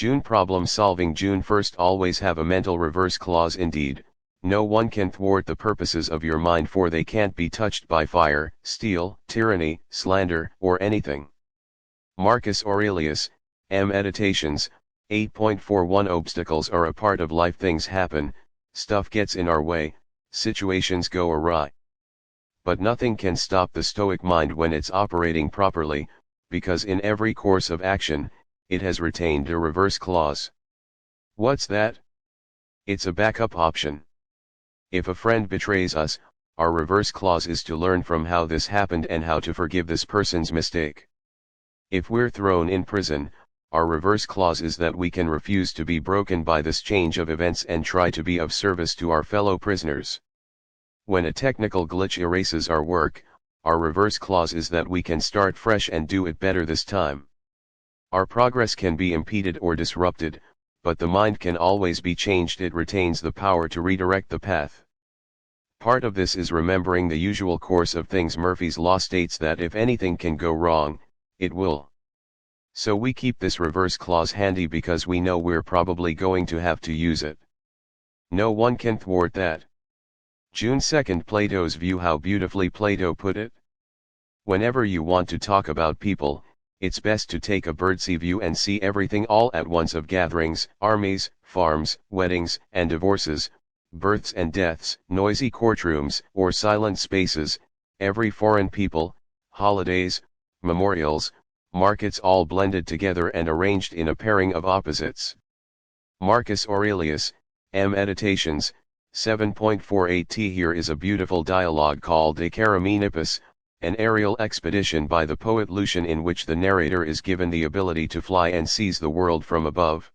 June problem solving. June 1st, always have a mental reverse clause. Indeed, no one can thwart the purposes of your mind, for they can't be touched by fire, steel, tyranny, slander, or anything. Marcus Aurelius, Meditations, 8.41. Obstacles are a part of life. Things happen, stuff gets in our way, situations go awry. But nothing can stop the Stoic mind when it's operating properly, because in every course of action, it has retained a reverse clause. What's that? It's a backup option. If a friend betrays us, our reverse clause is to learn from how this happened and how to forgive this person's mistake. If we're thrown in prison, our reverse clause is that we can refuse to be broken by this change of events and try to be of service to our fellow prisoners. When a technical glitch erases our work, our reverse clause is that we can start fresh and do it better this time. Our progress can be impeded or disrupted, but the mind can always be changed. It retains the power to redirect the path. Part of this is remembering the usual course of things. Murphy's Law states that if anything can go wrong, it will. So we keep this reverse clause handy because we know we're probably going to have to use it. No one can thwart that. June 2nd, Plato's view. How beautifully Plato put it. Whenever you want to talk about people, it's best to take a bird's-eye view and see everything all at once, of gatherings, armies, farms, weddings and divorces, births and deaths, noisy courtrooms or silent spaces, every foreign people, holidays, memorials, markets, all blended together and arranged in a pairing of opposites. Marcus Aurelius, Meditations, 7.48. Here is a beautiful dialogue called De Caramenipus, an aerial expedition by the poet Lucian, in which the narrator is given the ability to fly and sees the world from above.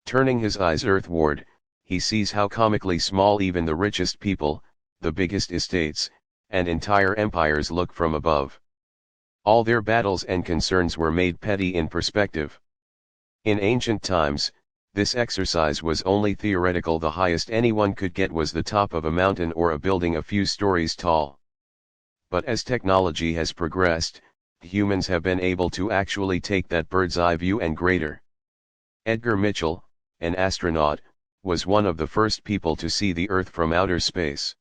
Turning his eyes earthward, he sees how comically small even the richest people, the biggest estates, and entire empires look from above. All their battles and concerns were made petty in perspective. In ancient times, this exercise was only theoretical. The highest anyone could get was the top of a mountain or a building a few stories tall. But as technology has progressed, humans have been able to actually take that bird's eye view and greater. Edgar Mitchell, an astronaut, was one of the first people to see the Earth from outer space.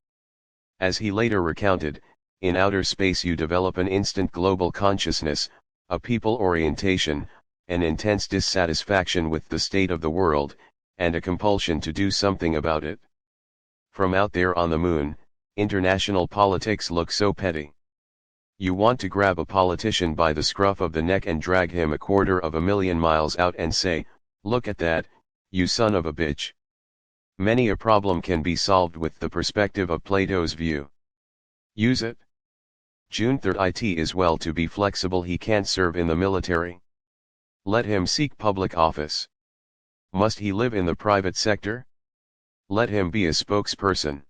As he later recounted, in outer space you develop an instant global consciousness, a people orientation, an intense dissatisfaction with the state of the world, and a compulsion to do something about it. From out there on the moon, international politics look so petty. You want to grab a politician by the scruff of the neck and drag him 250,000 miles out and say, "Look at that, you son of a bitch." Many a problem can be solved with the perspective of Plato's view. Use it. June 3rd, it is well to be flexible. He can't serve in the military. Let him seek public office. Must he live in the private sector? Let him be a spokesperson.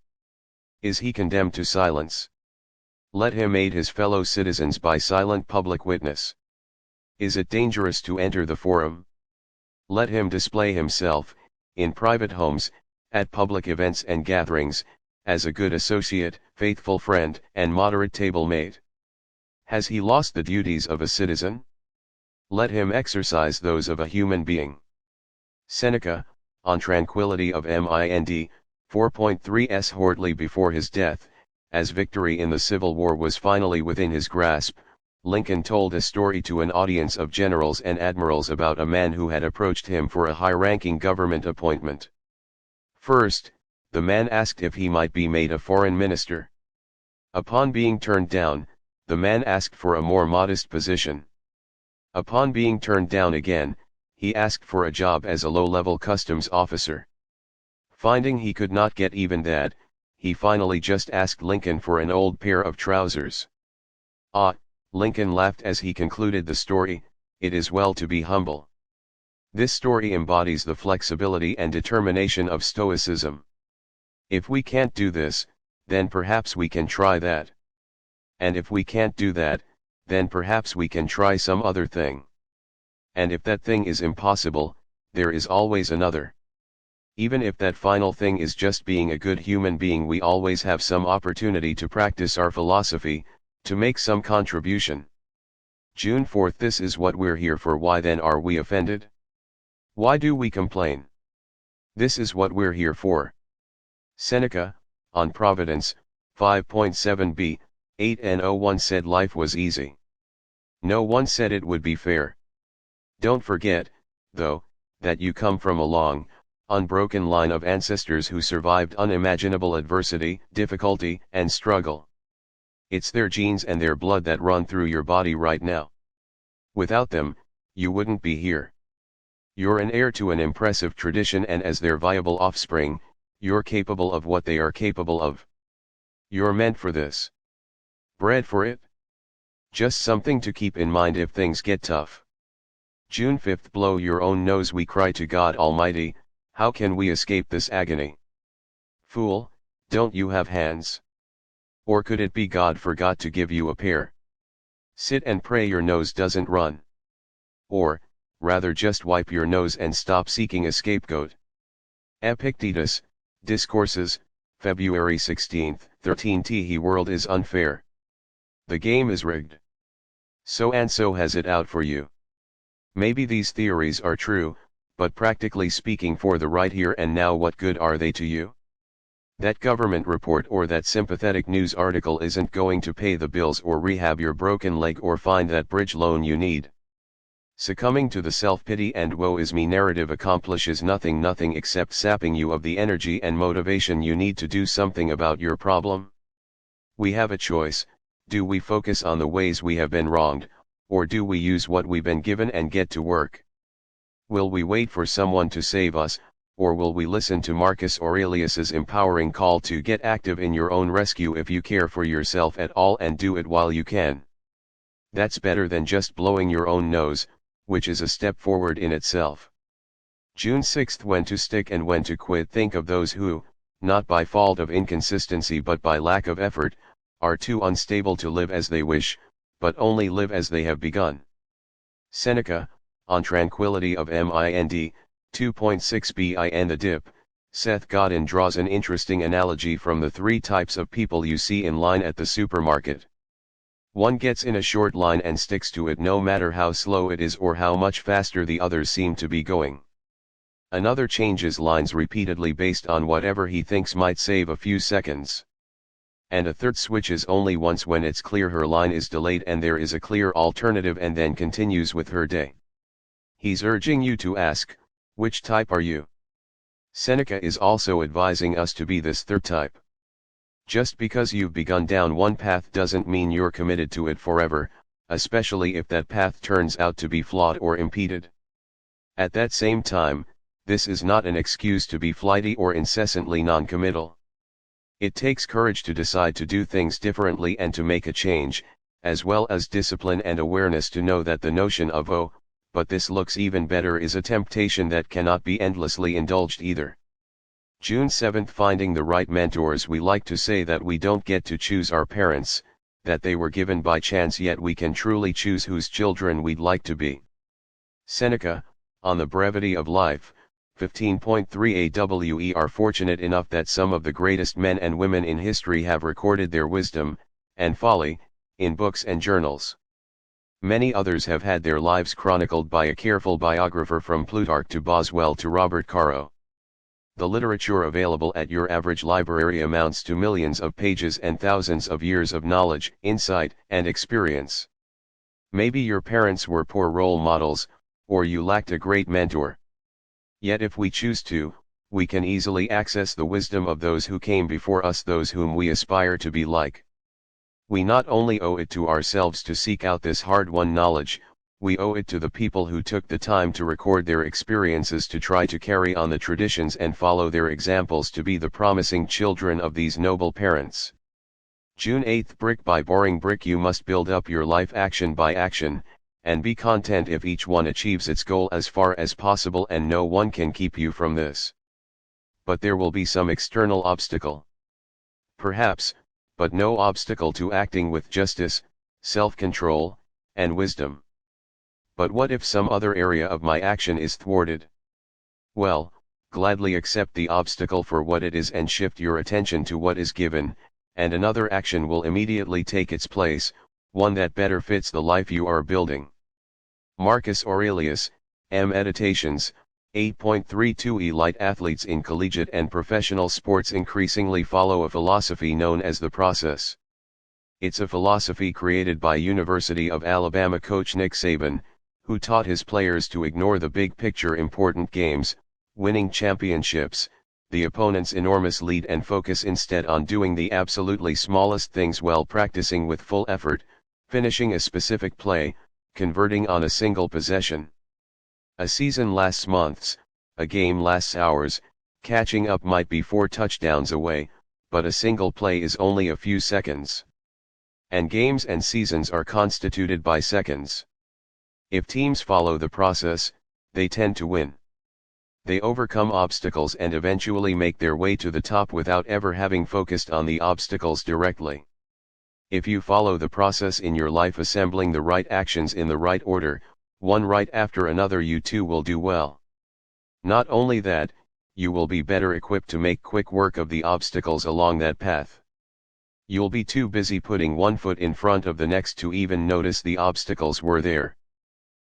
Is he condemned to silence? Let him aid his fellow citizens by silent public witness. Is it dangerous to enter the forum? Let him display himself, in private homes, at public events and gatherings, as a good associate, faithful friend, and moderate table mate. Has he lost the duties of a citizen? Let him exercise those of a human being. Seneca, On Tranquility of Mind, 4.3. Shortly before his death, as victory in the Civil War was finally within his grasp, Lincoln told a story to an audience of generals and admirals about a man who had approached him for a high-ranking government appointment. First, the man asked if he might be made a foreign minister. Upon being turned down, the man asked for a more modest position. Upon being turned down again, he asked for a job as a low-level customs officer. Finding he could not get even that, he finally just asked Lincoln for an old pair of trousers. Ah, Lincoln laughed as he concluded the story, it is well to be humble. This story embodies the flexibility and determination of Stoicism. If we can't do this, then perhaps we can try that. And if we can't do that, then perhaps we can try some other thing. And if that thing is impossible, there is always another. Even if that final thing is just being a good human being, we always have some opportunity to practice our philosophy, to make some contribution. June 4th, this is what we're here for. Why then are we offended? Why do we complain? This is what we're here for. Seneca, on Providence, 5.7b, 8:01 said life was easy. No one said it would be fair. Don't forget, though, that you come from a long, unbroken line of ancestors who survived unimaginable adversity, difficulty, and struggle. It's their genes and their blood that run through your body right now. Without them, you wouldn't be here. You're an heir to an impressive tradition, and as their viable offspring, you're capable of what they are capable of. You're meant for this. Bred for it. Just something to keep in mind if things get tough. June 5th. Blow your own nose, we cry to God Almighty, how can we escape this agony? Fool, don't you have hands? Or could it be God forgot to give you a pair? Sit and pray your nose doesn't run. Or, rather, just wipe your nose and stop seeking a scapegoat. Epictetus, Discourses, February 16, 13. The world is unfair. The game is rigged. So and so has it out for you. Maybe these theories are true, but practically speaking, for the right here and now, what good are they to you? That government report or that sympathetic news article isn't going to pay the bills or rehab your broken leg or find that bridge loan you need. Succumbing to the self-pity and woe is me narrative accomplishes nothing except sapping you of the energy and motivation you need to do something about your problem. We have a choice: do we focus on the ways we have been wronged, or do we use what we've been given and get to work? Will we wait for someone to save us, or will we listen to Marcus Aurelius's empowering call to get active in your own rescue if you care for yourself at all, and do it while you can? That's better than just blowing your own nose, which is a step forward in itself. June 6th. When to stick and when to quit. Think of those who, not by fault of inconsistency but by lack of effort, are too unstable to live as they wish, but only live as they have begun. Seneca, on Tranquility of Mind, 2.6b. In the dip, Seth Godin draws an interesting analogy from the three types of people you see in line at the supermarket. One gets in a short line and sticks to it no matter how slow it is or how much faster the others seem to be going. Another changes lines repeatedly based on whatever he thinks might save a few seconds. And a third switches only once when it's clear her line is delayed and there is a clear alternative, and then continues with her day. He's urging you to ask, which type are you? Seneca is also advising us to be this third type. Just because you've begun down one path doesn't mean you're committed to it forever, especially if that path turns out to be flawed or impeded. At that same time, this is not an excuse to be flighty or incessantly non-committal. It takes courage to decide to do things differently and to make a change, as well as discipline and awareness to know that the notion of "oh, but this looks even better" is a temptation that cannot be endlessly indulged either. June 7th. Finding the right mentors. We like to say that we don't get to choose our parents, that they were given by chance, yet we can truly choose whose children we'd like to be. Seneca, on the Brevity of Life, 15.3a. We are fortunate enough that some of the greatest men and women in history have recorded their wisdom and folly in books and journals. Many others have had their lives chronicled by a careful biographer, from Plutarch to Boswell to Robert Caro. The literature available at your average library amounts to millions of pages and thousands of years of knowledge, insight, and experience. Maybe your parents were poor role models, or you lacked a great mentor. Yet if we choose to, we can easily access the wisdom of those who came before us, those whom we aspire to be like. We not only owe it to ourselves to seek out this hard-won knowledge, we owe it to the people who took the time to record their experiences, to try to carry on the traditions and follow their examples, to be the promising children of these noble parents. June 8th. Brick by boring brick. You must build up your life action by action, and be content if each one achieves its goal as far as possible, and no one can keep you from this. But there will be some external obstacle. Perhaps, but no obstacle to acting with justice, self-control, and wisdom. But what if some other area of my action is thwarted? Well, gladly accept the obstacle for what it is and shift your attention to what is given, and another action will immediately take its place, one that better fits the life you are building. Marcus Aurelius, Meditations, 8.32 Elite athletes in collegiate and professional sports increasingly follow a philosophy known as the process. It's a philosophy created by University of Alabama coach Nick Saban, who taught his players to ignore the big picture important games, winning championships, the opponent's enormous lead, and focus instead on doing the absolutely smallest things well, practicing with full effort, finishing a specific play, converting on a single possession. A season lasts months, a game lasts hours, catching up might be 4 touchdowns away, but a single play is only a few seconds. And games and seasons are constituted by seconds. If teams follow the process, they tend to win. They overcome obstacles and eventually make their way to the top without ever having focused on the obstacles directly. If you follow the process in your life, assembling the right actions in the right order, one right after another, you too will do well. Not only that, you will be better equipped to make quick work of the obstacles along that path. You'll be too busy putting one foot in front of the next to even notice the obstacles were there.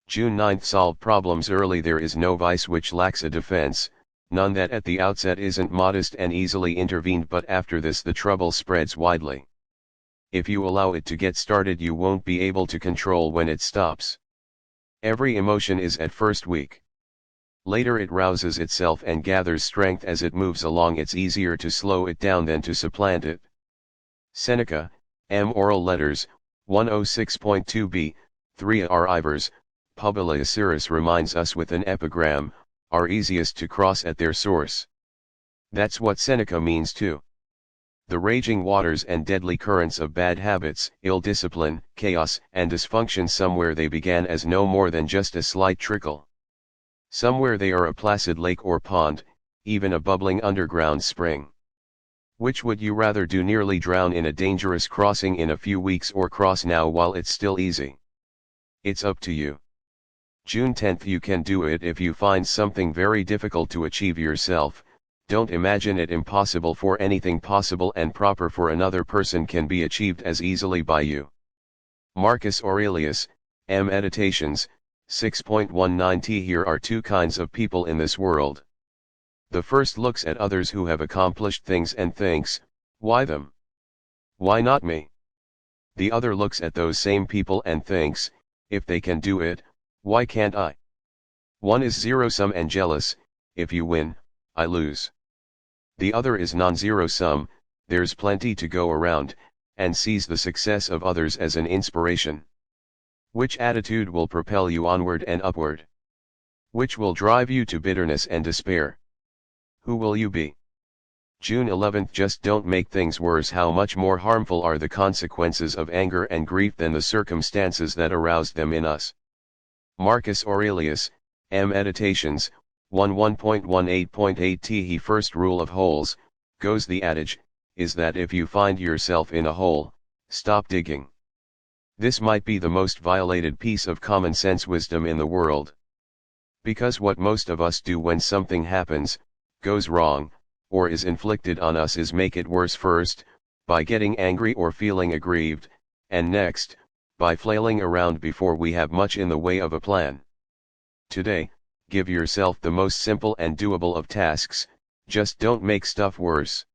June 9. Solve problems early. There is no vice which lacks a defense, none that at the outset isn't modest and easily intervened, but after this the trouble spreads widely. If you allow it to get started, you won't be able to control when it stops. Every emotion is at first weak. Later it rouses itself and gathers strength as it moves along. It's easier to slow it down than to supplant it. Seneca, M. Oral Letters, 106.2b, 3 R. Ivers, Publius reminds us with an epigram, are easiest to cross at their source. That's what Seneca means too. The raging waters and deadly currents of bad habits, ill discipline, chaos, and dysfunction, somewhere they began as no more than just a slight trickle. Somewhere they are a placid lake or pond, even a bubbling underground spring. Which would you rather do? Nearly drown in a dangerous crossing in a few weeks, or cross now while it's still easy? It's up to you. June 10. You can do it if you find something very difficult to achieve yourself. Don't imagine it impossible, for anything possible and proper for another person can be achieved as easily by you. Marcus Aurelius, M. Meditations, 6.19. Here are two kinds of people in this world. The first looks at others who have accomplished things and thinks, why them? Why not me? The other looks at those same people and thinks, if they can do it, why can't I? One is zero-sum and jealous, if you win, I lose. The other is non-zero-sum, there's plenty to go around, and sees the success of others as an inspiration. Which attitude will propel you onward and upward? Which will drive you to bitterness and despair? Who will you be? June 11. Just don't make things worse. How much more harmful are the consequences of anger and grief than the circumstances that aroused them in us? Marcus Aurelius, M. Meditations, 1.18.8. The first rule of holes, goes the adage, is that if you find yourself in a hole, stop digging. This might be the most violated piece of common sense wisdom in the world. Because what most of us do when something happens, goes wrong, or is inflicted on us is make it worse first, by getting angry or feeling aggrieved, and next, by flailing around before we have much in the way of a plan. Today, give yourself the most simple and doable of tasks, just don't make stuff worse.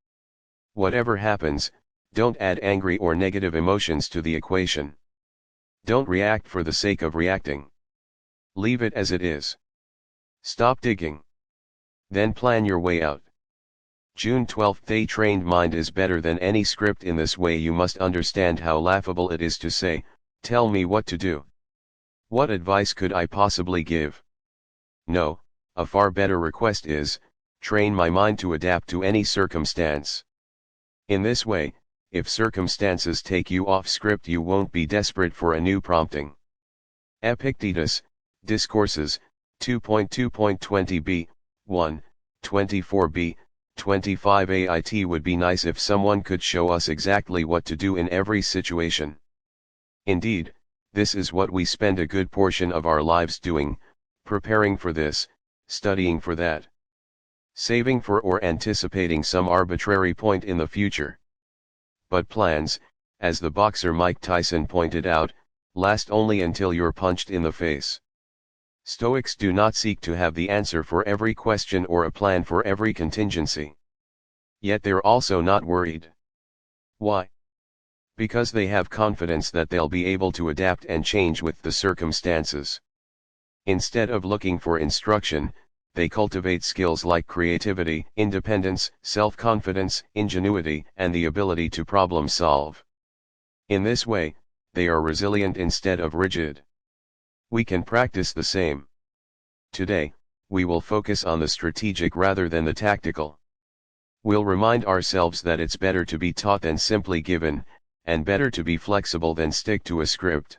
Whatever happens, don't add angry or negative emotions to the equation. Don't react for the sake of reacting. Leave it as it is. Stop digging. Then plan your way out. June 12. A trained mind is better than any script. In this way you must understand how laughable it is to say, tell me what to do. What advice could I possibly give? No, a far better request is, train my mind to adapt to any circumstance. In this way, if circumstances take you off script, you won't be desperate for a new prompting. Epictetus, Discourses, 2.2.20b, 1, 24b, 25a. It would be nice if someone could show us exactly what to do in every situation. Indeed, this is what we spend a good portion of our lives doing, preparing for this, studying for that, saving for or anticipating some arbitrary point in the future. But plans, as the boxer Mike Tyson pointed out, last only until you're punched in the face. Stoics do not seek to have the answer for every question or a plan for every contingency. Yet they're also not worried. Why? Because they have confidence that they'll be able to adapt and change with the circumstances. Instead of looking for instruction, they cultivate skills like creativity, independence, self-confidence, ingenuity, and the ability to problem solve. In this way, they are resilient instead of rigid. We can practice the same. Today, we will focus on the strategic rather than the tactical. We'll remind ourselves that it's better to be taught than simply given, and better to be flexible than stick to a script.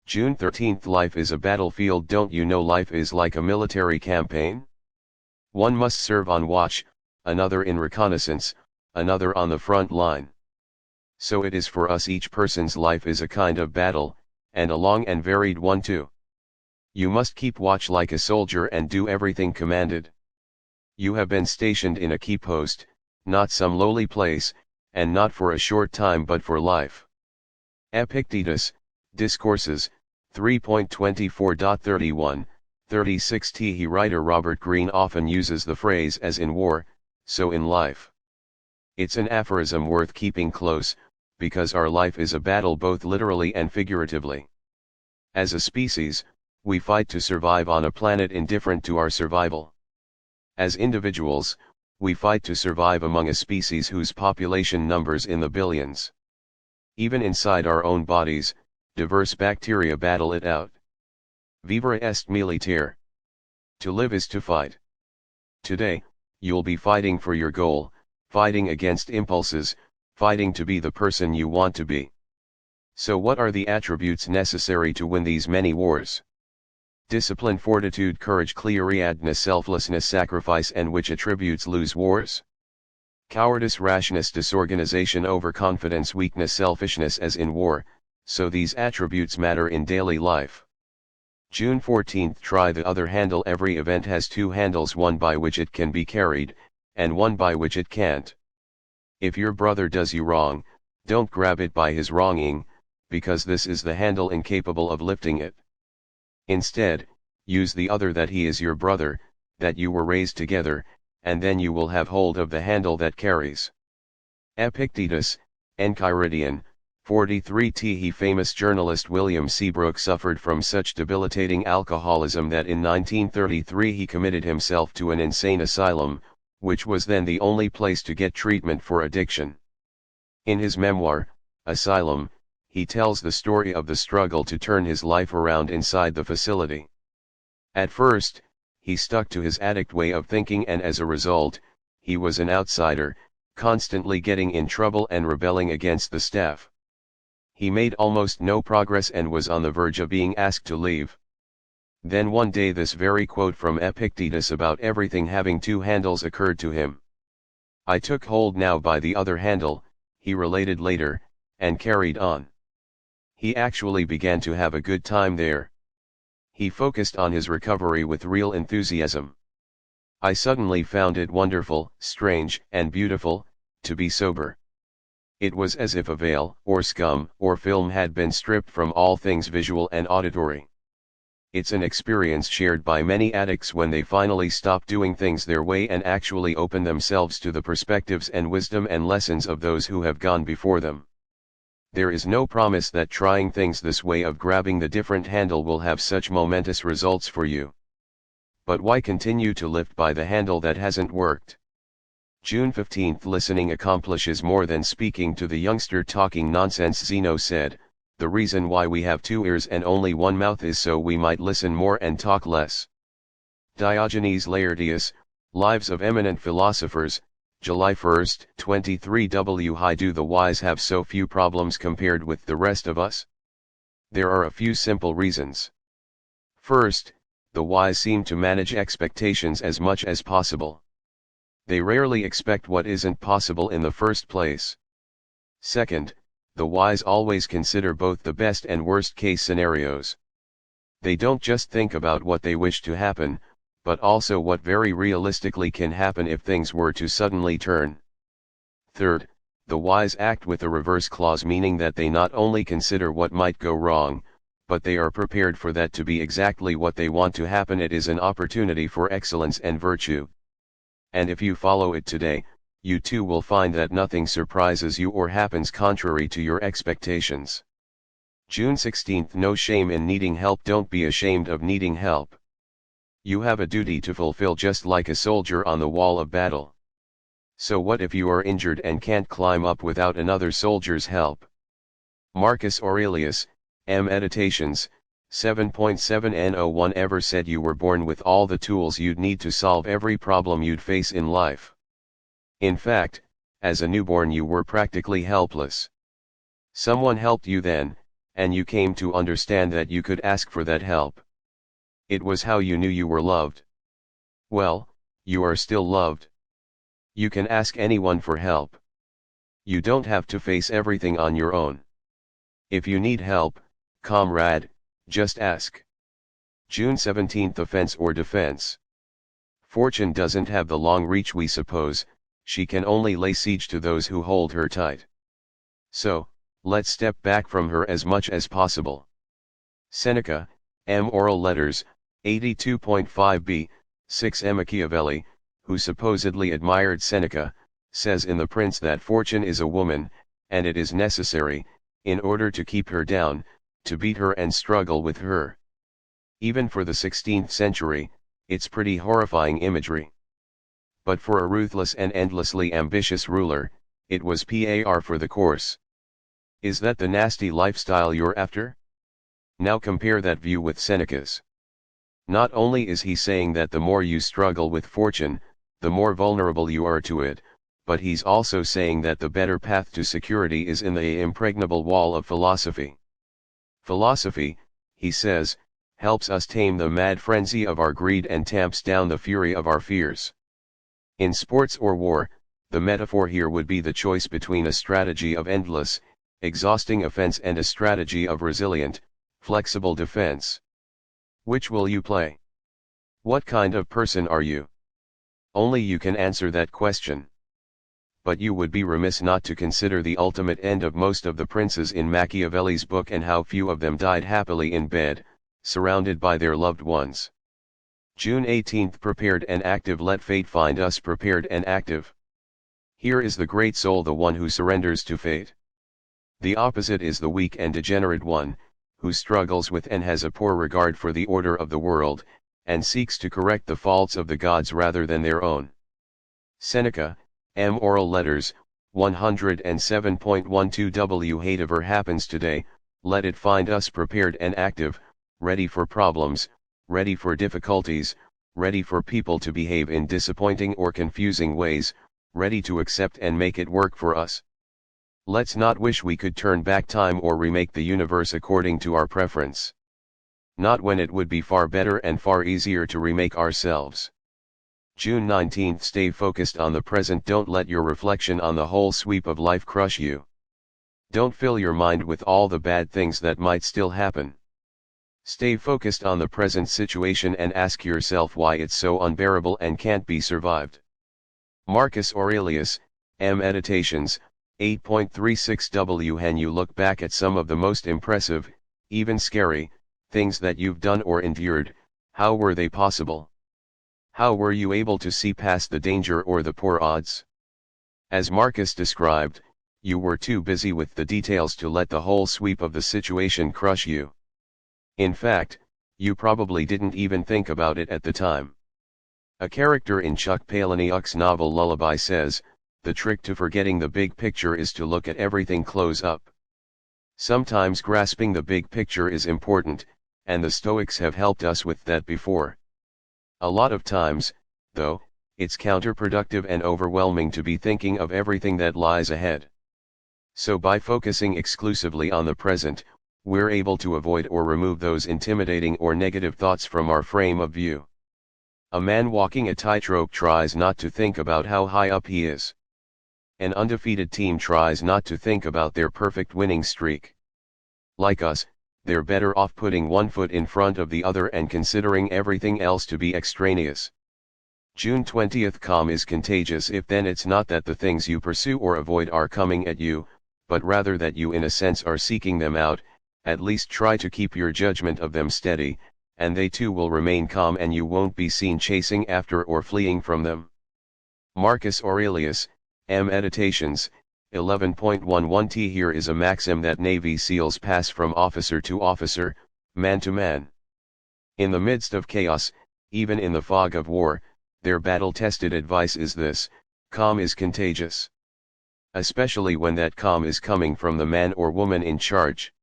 June 13th. Life is a battlefield. Don't you know life is like a military campaign? One must serve on watch, another in reconnaissance, another on the front line. So it is for us. Each person's life is a kind of battle, and a long and varied one too. You must keep watch like a soldier and do everything commanded. You have been stationed in a key post, not some lowly place, and not for a short time but for life. Epictetus, Discourses, 3.24.31, 36th. Writer Robert Greene often uses the phrase "as in war, so in life." It's an aphorism worth keeping close, because our life is a battle both literally and figuratively. As a species, we fight to survive on a planet indifferent to our survival. As individuals, we fight to survive among a species whose population numbers in the billions. Even inside our own bodies, diverse bacteria battle it out. Vivere est militare. To live is to fight. Today, you'll be fighting for your goal, fighting against impulses, fighting to be the person you want to be. So what are the attributes necessary to win these many wars? Discipline, fortitude, courage, cleariadness, selflessness, sacrifice. And which attributes lose wars? Cowardice, rashness, disorganization, overconfidence, weakness, selfishness. As in war, so these attributes matter in daily life. June 14th. Try the other handle. Every event has two handles, one by which it can be carried, and one by which it can't. If your brother does you wrong, don't grab it by his wronging, because this is the handle incapable of lifting it. Instead, use the other, that he is your brother, that you were raised together, and then you will have hold of the handle that carries. Epictetus, Enchiridion, 43th. Famous journalist William Seabrook suffered from such debilitating alcoholism that in 1933 he committed himself to an insane asylum, which was then the only place to get treatment for addiction. In his memoir, Asylum, he tells the story of the struggle to turn his life around inside the facility. At first, he stuck to his addict way of thinking, and as a result, he was an outsider, constantly getting in trouble and rebelling against the staff. He made almost no progress and was on the verge of being asked to leave. Then one day this very quote from Epictetus about everything having two handles occurred to him. "I took hold now by the other handle," he related later, and carried on. He actually began to have a good time there. He focused on his recovery with real enthusiasm. "I suddenly found it wonderful, strange, and beautiful, to be sober. It was as if a veil, or scum, or film had been stripped from all things visual and auditory." It's an experience shared by many addicts when they finally stop doing things their way and actually open themselves to the perspectives and wisdom and lessons of those who have gone before them. There is no promise that trying things this way of grabbing the different handle will have such momentous results for you. But why continue to lift by the handle that hasn't worked? June 15th. Listening accomplishes more than speaking. To the youngster talking nonsense, Zeno said, "The reason why we have two ears and only one mouth is so we might listen more and talk less." Diogenes Laertius, Lives of Eminent Philosophers, July 1, 23. Why do the wise have so few problems compared with the rest of us? There are a few simple reasons. First, the wise seem to manage expectations as much as possible. They rarely expect what isn't possible in the first place. Second, the wise always consider both the best and worst case scenarios. They don't just think about what they wish to happen, but also what very realistically can happen if things were to suddenly turn. Third, the wise act with a reverse clause, meaning that they not only consider what might go wrong, but they are prepared for that to be exactly what they want to happen. It is an opportunity for excellence and virtue. And if you follow it today, you too will find that nothing surprises you or happens contrary to your expectations. June 16. No shame in needing help. Don't be ashamed of needing help. You have a duty to fulfill, just like a soldier on the wall of battle. So what if you are injured and can't climb up without another soldier's help? Marcus Aurelius, Meditations, 7.7. No one ever said you were born with all the tools you'd need to solve every problem you'd face in life. In fact, as a newborn you were practically helpless. Someone helped you then, and you came to understand that you could ask for that help. It was how you knew you were loved. Well, you are still loved. You can ask anyone for help. You don't have to face everything on your own. If you need help, comrade, just ask. June 17. Offense or defense. Fortune doesn't have the long reach we suppose, she can only lay siege to those who hold her tight. So, let's step back from her as much as possible. Seneca, Oral Letters, 82.5b, 6. Machiavelli, who supposedly admired Seneca, says in The Prince that fortune is a woman, and it is necessary, in order to keep her down, to beat her and struggle with her. Even for the 16th century, it's pretty horrifying imagery. But for a ruthless and endlessly ambitious ruler, it was par for the course. Is that the nasty lifestyle you're after? Now compare that view with Seneca's. Not only is he saying that the more you struggle with fortune, the more vulnerable you are to it, but he's also saying that the better path to security is in the impregnable wall of philosophy. Philosophy, he says, helps us tame the mad frenzy of our greed and tamps down the fury of our fears. In sports or war, the metaphor here would be the choice between a strategy of endless, exhausting offense and a strategy of resilient, flexible defense. Which will you play? What kind of person are you? Only you can answer that question. But you would be remiss not to consider the ultimate end of most of the princes in Machiavelli's book and how few of them died happily in bed, surrounded by their loved ones. June 18. Prepared and active. Let fate find us prepared and active. Here is the great soul, the one who surrenders to fate. The opposite is the weak and degenerate one, who struggles with and has a poor regard for the order of the world, and seeks to correct the faults of the gods rather than their own. Seneca, Oral Letters, 107.12. Whatever happens today, let it find us prepared and active, ready for problems, ready for difficulties, ready for people to behave in disappointing or confusing ways, ready to accept and make it work for us. Let's not wish we could turn back time or remake the universe according to our preference. Not when it would be far better and far easier to remake ourselves. June 19. Stay focused on the present. Don't let your reflection on the whole sweep of life crush you. Don't fill your mind with all the bad things that might still happen. Stay focused on the present situation and ask yourself why it's so unbearable and can't be survived. Marcus Aurelius, Meditations, 8.36. When you look back at some of the most impressive, even scary, things that you've done or endured, how were they possible? How were you able to see past the danger or the poor odds? As Marcus described, you were too busy with the details to let the whole sweep of the situation crush you. In fact, you probably didn't even think about it at the time. A character in Chuck Palahniuk's novel Lullaby says, the trick to forgetting the big picture is to look at everything close up. Sometimes grasping the big picture is important, and the Stoics have helped us with that before. A lot of times, though, it's counterproductive and overwhelming to be thinking of everything that lies ahead. So by focusing exclusively on the present, we're able to avoid or remove those intimidating or negative thoughts from our frame of view. A man walking a tightrope tries not to think about how high up he is. An undefeated team tries not to think about their perfect winning streak. Like us, they're better off putting one foot in front of the other and considering everything else to be extraneous. June 20. Calm is contagious if then it's not that the things you pursue or avoid are coming at you, but rather that you in a sense are seeking them out, at least try to keep your judgment of them steady, and they too will remain calm and you won't be seen chasing after or fleeing from them. Marcus Aurelius, Meditations, 11.11t. Here is a maxim that Navy SEALs pass from officer to officer, man to man. In the midst of chaos, even in the fog of war, their battle-tested advice is this: calm is contagious. Especially when that calm is coming from the man or woman in charge.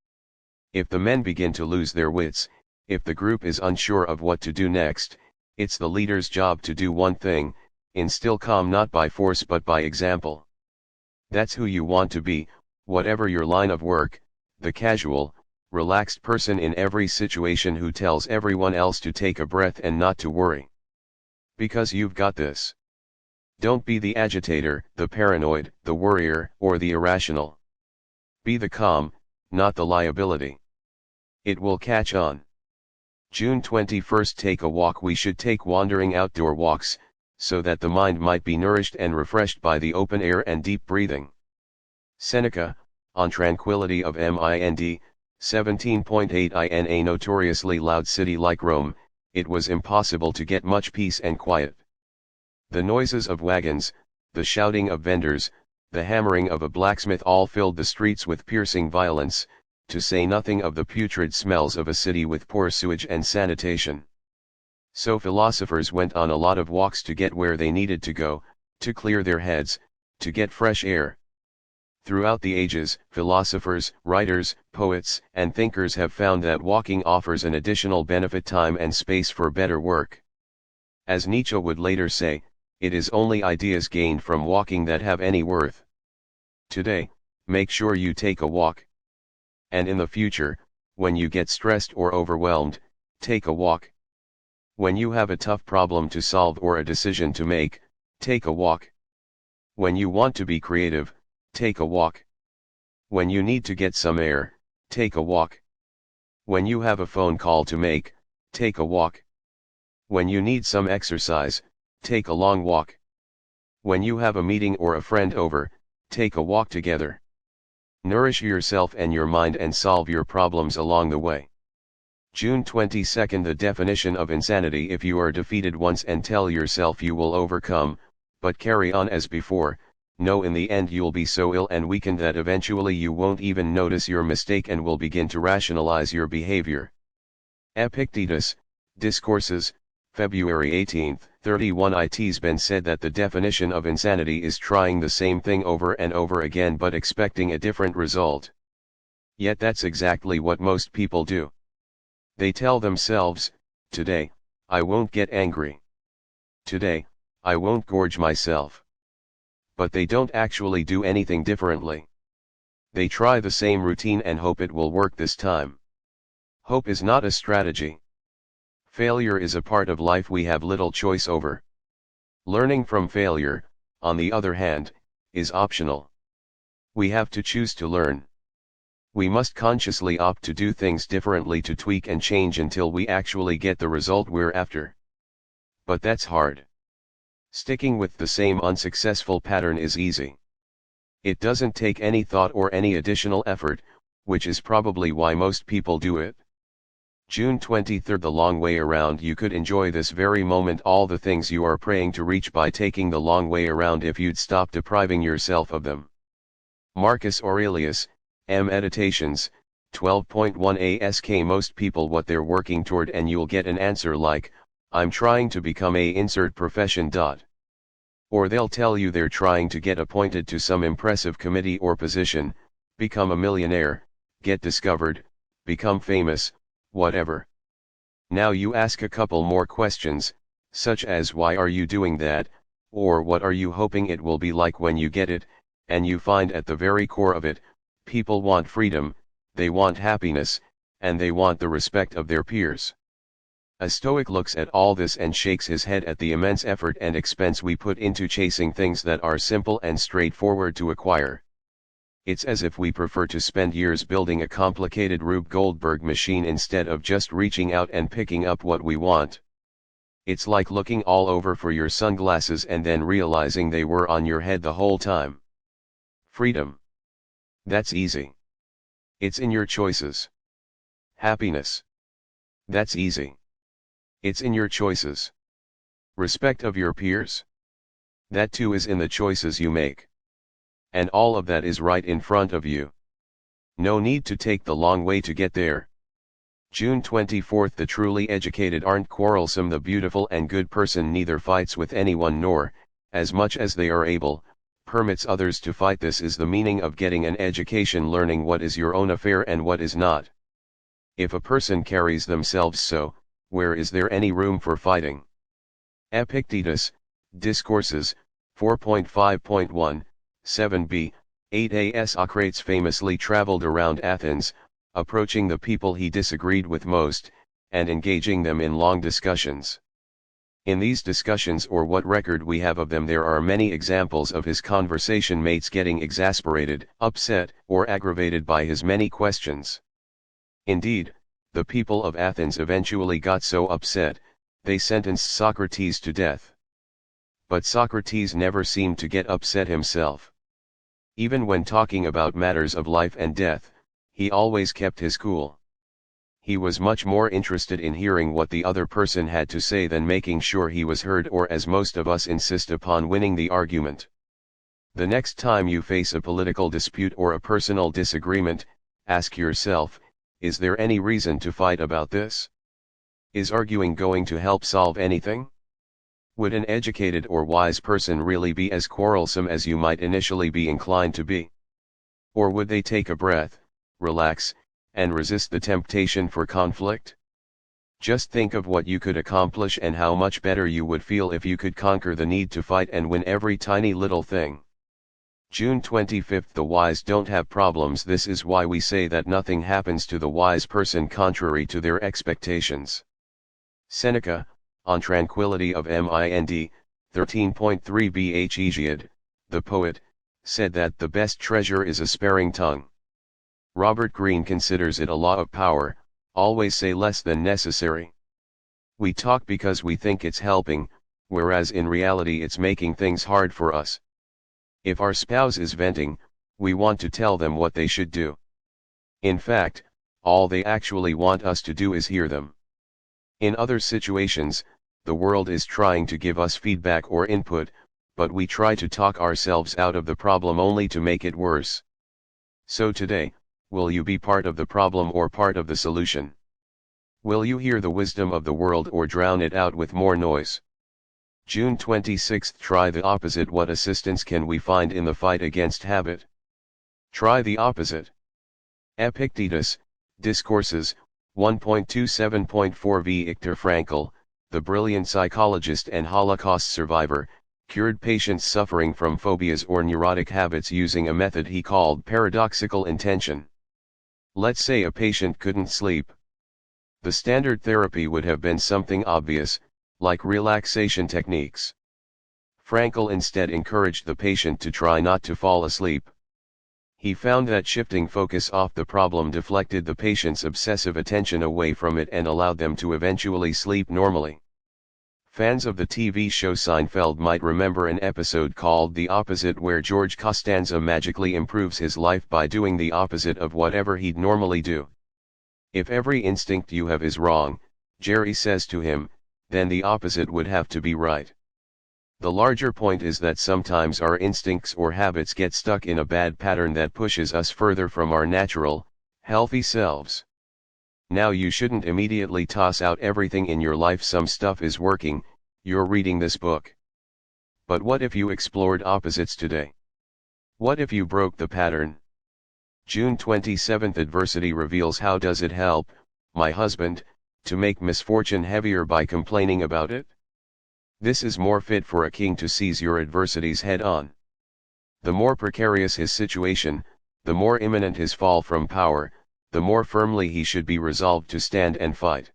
If the men begin to lose their wits, if the group is unsure of what to do next, it's the leader's job to do one thing: instill calm, not by force but by example. That's who you want to be, whatever your line of work, the casual, relaxed person in every situation who tells everyone else to take a breath and not to worry. Because you've got this. Don't be the agitator, the paranoid, the worrier, or the irrational. Be the calm, not the liability. It will catch on. June 21st. Take a walk. We should take wandering outdoor walks, so that the mind might be nourished and refreshed by the open air and deep breathing. Seneca, On Tranquility of Mind, 17.8. In a notoriously loud city like Rome, it was impossible to get much peace and quiet. The noises of wagons, the shouting of vendors, the hammering of a blacksmith all filled the streets with piercing violence, to say nothing of the putrid smells of a city with poor sewage and sanitation. So philosophers went on a lot of walks to get where they needed to go, to clear their heads, to get fresh air. Throughout the ages, philosophers, writers, poets, and thinkers have found that walking offers an additional benefit: time and space for better work. As Nietzsche would later say, it is only ideas gained from walking that have any worth. Today, make sure you take a walk. And in the future, when you get stressed or overwhelmed, take a walk. When you have a tough problem to solve or a decision to make, take a walk. When you want to be creative, take a walk. When you need to get some air, take a walk. When you have a phone call to make, take a walk. When you need some exercise, take a long walk. When you have a meeting or a friend over, take a walk together. Nourish yourself and your mind and solve your problems along the way. June 22nd. The definition of insanity: if you are defeated once and tell yourself you will overcome, but carry on as before, know in the end you'll be so ill and weakened that eventually you won't even notice your mistake and will begin to rationalize your behavior. Epictetus, Discourses, February 18, 31. It's been said that the definition of insanity is trying the same thing over and over again but expecting a different result. Yet that's exactly what most people do. They tell themselves, today, I won't get angry. Today, I won't gorge myself. But they don't actually do anything differently. They try the same routine and hope it will work this time. Hope is not a strategy. Failure is a part of life we have little choice over. Learning from failure, on the other hand, is optional. We have to choose to learn. We must consciously opt to do things differently, to tweak and change until we actually get the result we're after. But that's hard. Sticking with the same unsuccessful pattern is easy. It doesn't take any thought or any additional effort, which is probably why most people do it. June 23rd. The long way around. You could enjoy this very moment all the things you are praying to reach by taking the long way around if you'd stop depriving yourself of them. Marcus Aurelius, Meditations, 12.1. Ask most people what they're working toward and you'll get an answer like, I'm trying to become a insert profession. Or they'll tell you they're trying to get appointed to some impressive committee or position, become a millionaire, get discovered, become famous, whatever. Now you ask a couple more questions, such as why are you doing that, or what are you hoping it will be like when you get it, and you find at the very core of it, people want freedom, they want happiness, and they want the respect of their peers. A Stoic looks at all this and shakes his head at the immense effort and expense we put into chasing things that are simple and straightforward to acquire. It's as if we prefer to spend years building a complicated Rube Goldberg machine instead of just reaching out and picking up what we want. It's like looking all over for your sunglasses and then realizing they were on your head the whole time. Freedom. That's easy. It's in your choices. Happiness. That's easy. It's in your choices. Respect of your peers. That too is in the choices you make. And all of that is right in front of you. No need to take the long way to get there. June 24. The truly educated aren't quarrelsome. The beautiful and good person neither fights with anyone nor, as much as they are able, permits others to fight. This is the meaning of getting an education, learning what is your own affair and what is not. If a person carries themselves so, where is there any room for fighting? Epictetus, Discourses, 4.5.1, 7b, 8a. Socrates famously traveled around Athens, approaching the people he disagreed with most, and engaging them in long discussions. In these discussions, or what record we have of them, there are many examples of his conversation mates getting exasperated, upset, or aggravated by his many questions. Indeed, the people of Athens eventually got so upset, they sentenced Socrates to death. But Socrates never seemed to get upset himself. Even when talking about matters of life and death, he always kept his cool. He was much more interested in hearing what the other person had to say than making sure he was heard, or, as most of us insist upon, winning the argument. The next time you face a political dispute or a personal disagreement, ask yourself, is there any reason to fight about this? Is arguing going to help solve anything? Would an educated or wise person really be as quarrelsome as you might initially be inclined to be? Or would they take a breath, relax, and resist the temptation for conflict? Just think of what you could accomplish and how much better you would feel if you could conquer the need to fight and win every tiny little thing. June 25. The wise don't have problems. This is why we say that nothing happens to the wise person contrary to their expectations. Seneca, On Tranquility of Mind, 13.3 bh. Hesiod, the poet, said that the best treasure is a sparing tongue. Robert Greene considers it a law of power, always say less than necessary. We talk because we think it's helping, whereas in reality it's making things hard for us. If our spouse is venting, we want to tell them what they should do. In fact, all they actually want us to do is hear them. In other situations, the world is trying to give us feedback or input, but we try to talk ourselves out of the problem only to make it worse. So today, will you be part of the problem or part of the solution? Will you hear the wisdom of the world or drown it out with more noise? June 26. Try the opposite. What assistance can we find in the fight against habit? Try the opposite. Epictetus, Discourses, 1.27.4 Viktor Frankl, the brilliant psychologist and Holocaust survivor, cured patients suffering from phobias or neurotic habits using a method he called paradoxical intention. Let's say a patient couldn't sleep. The standard therapy would have been something obvious, like relaxation techniques. Frankl instead encouraged the patient to try not to fall asleep. He found that shifting focus off the problem deflected the patient's obsessive attention away from it and allowed them to eventually sleep normally. Fans of the TV show Seinfeld might remember an episode called The Opposite, where George Costanza magically improves his life by doing the opposite of whatever he'd normally do. If every instinct you have is wrong, Jerry says to him, then the opposite would have to be right. The larger point is that sometimes our instincts or habits get stuck in a bad pattern that pushes us further from our natural, healthy selves. Now you shouldn't immediately toss out everything in your life. Some stuff is working, you're reading this book. But what if you explored opposites today? What if you broke the pattern? June 27. Adversity reveals. How does it help, my husband, to make misfortune heavier by complaining about it? This is more fit for a king to seize your adversities head on. The more precarious his situation, the more imminent his fall from power, the more firmly he should be resolved to stand and fight.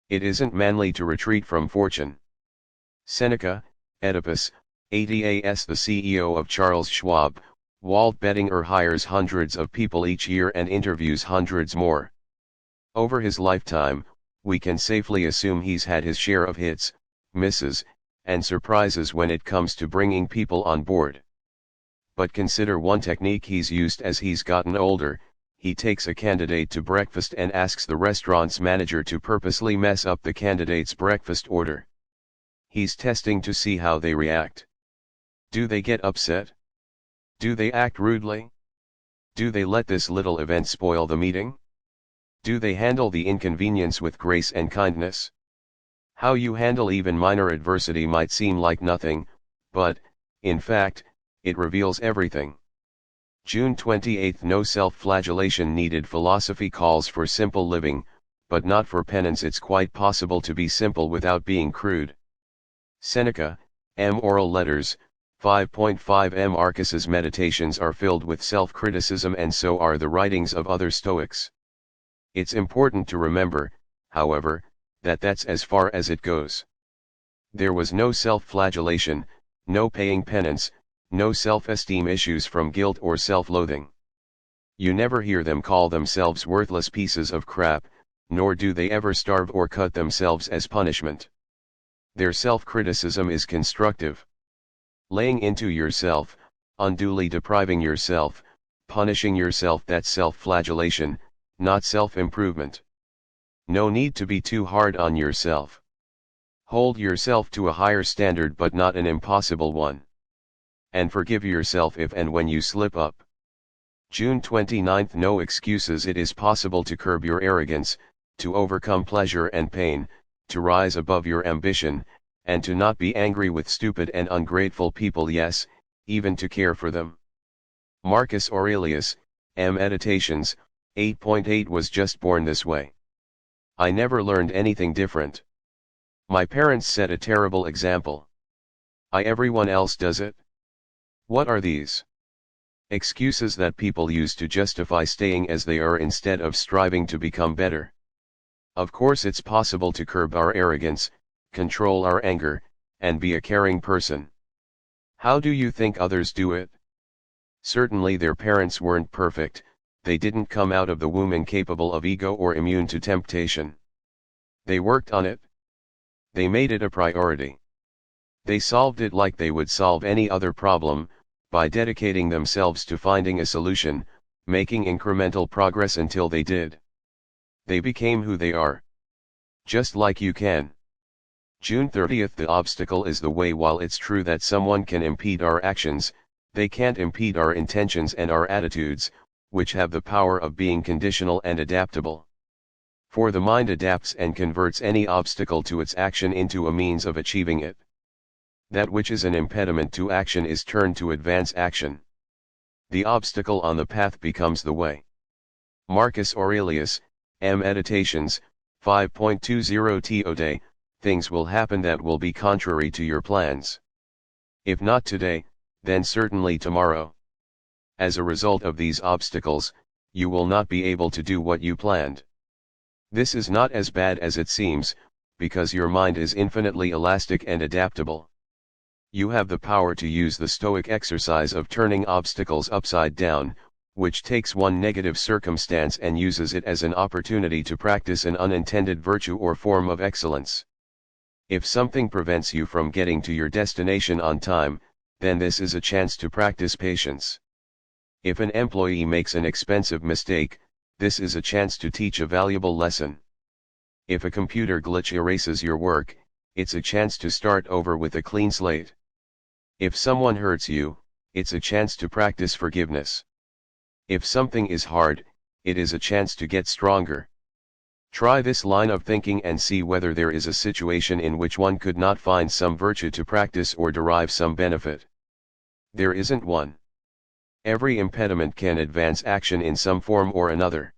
It isn't manly to retreat from fortune. Seneca, Oedipus, 80as. The CEO of Charles Schwab, Walt Bettinger, hires hundreds of people each year and interviews hundreds more. Over his lifetime, we can safely assume he's had his share of hits, misses, and surprises when it comes to bringing people on board. But consider one technique he's used as he's gotten older. he takes a candidate to breakfast and asks the restaurant's manager to purposely mess up the candidate's breakfast order. He's testing to see how they react. Do they get upset? Do they act rudely? Do they let this little event spoil the meeting? Do they handle the inconvenience with grace and kindness? How you handle even minor adversity might seem like nothing, but, in fact, it reveals everything. June 28. No self-flagellation needed. Philosophy calls for simple living, but not for penance. It's quite possible to be simple without being crude. Seneca, M. Oral Letters, 5.5. Marcus's meditations are filled with self-criticism, and so are the writings of other Stoics. It's important to remember, however, that that's as far as it goes. There was no self-flagellation, no paying penance, no self-esteem issues from guilt or self-loathing. You never hear them call themselves worthless pieces of crap, nor do they ever starve or cut themselves as punishment. Their self-criticism is constructive. Laying into yourself, unduly depriving yourself, punishing yourself, that's self-flagellation, not self-improvement. No need to be too hard on yourself. Hold yourself to a higher standard, but not an impossible one. And forgive yourself if and when you slip up. June 29. No excuses. It is possible to curb your arrogance, to overcome pleasure and pain, to rise above your ambition, and to not be angry with stupid and ungrateful people, yes, even to care for them. Marcus Aurelius, Meditations, 8.8 was just born this way. I never learned anything different. My parents set a terrible example. Everyone else does it. What are these? Excuses that people use to justify staying as they are instead of striving to become better. Of course it's possible to curb our arrogance, control our anger, and be a caring person. How do you think others do it? Certainly their parents weren't perfect, they didn't come out of the womb incapable of ego or immune to temptation. They worked on it. They made it a priority. They solved it like they would solve any other problem, by dedicating themselves to finding a solution, making incremental progress until they did. They became who they are. Just like you can. June 30. The obstacle is the way. While it's true that someone can impede our actions, they can't impede our intentions and our attitudes, which have the power of being conditional and adaptable. For the mind adapts and converts any obstacle to its action into a means of achieving it. That which is an impediment to action is turned to advance action. The obstacle on the path becomes the way. Marcus Aurelius, Meditations, 5.20 Tode, things will happen that will be contrary to your plans. If not today, then certainly tomorrow. As a result of these obstacles, you will not be able to do what you planned. This is not as bad as it seems, because your mind is infinitely elastic and adaptable. You have the power to use the Stoic exercise of turning obstacles upside down, which takes one negative circumstance and uses it as an opportunity to practice an unintended virtue or form of excellence. If something prevents you from getting to your destination on time, then this is a chance to practice patience. If an employee makes an expensive mistake, this is a chance to teach a valuable lesson. If a computer glitch erases your work, it's a chance to start over with a clean slate. If someone hurts you, it's a chance to practice forgiveness. If something is hard, it is a chance to get stronger. Try this line of thinking and see whether there is a situation in which one could not find some virtue to practice or derive some benefit. There isn't one. Every impediment can advance action in some form or another.